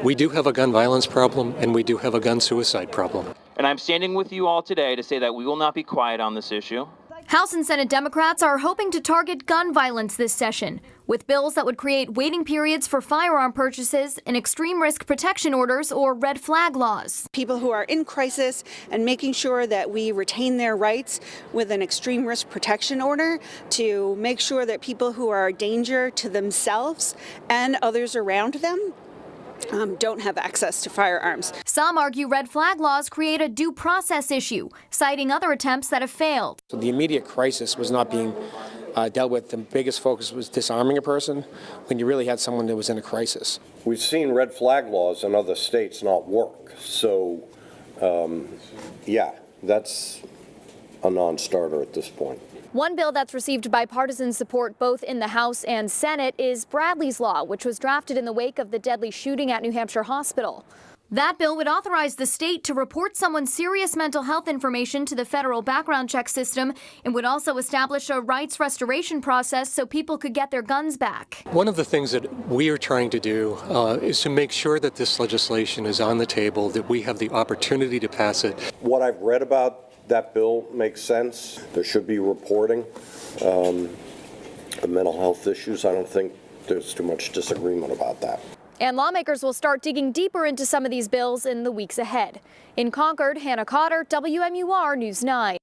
We do have a gun violence problem, and we do have a gun suicide problem. And I'm standing with you all today to say that we will not be quiet on this issue. House and Senate Democrats are hoping to target gun violence this session, with bills that would create waiting periods for firearm purchases and extreme risk protection orders or red flag laws. People who are in crisis and making sure that we retain their rights with an extreme risk protection order to make sure that people who are a danger to themselves and others around them don't have access to firearms. Some argue red flag laws create a due process issue, citing other attempts that have failed. So the immediate crisis was not being dealt with. The biggest focus was disarming a person when you really had someone that was in a crisis. We've seen red flag laws in other states not work. So, yeah, that's a non-starter at this point. One bill that's received bipartisan support both in the House and Senate is Bradley's Law, which was drafted in the wake of the deadly shooting at New Hampshire Hospital. That bill would authorize the state to report someone's serious mental health information to the federal background check system and would also establish a rights restoration process so people could get their guns back. One of the things that we are trying to do is to make sure that this legislation is on the table, that we have the opportunity to pass it. What I've read about that bill makes sense. There should be reporting of mental health issues. I don't think there's too much disagreement about that. And lawmakers will start digging deeper into some of these bills in the weeks ahead. In Concord, Hannah Cotter, WMUR News 9.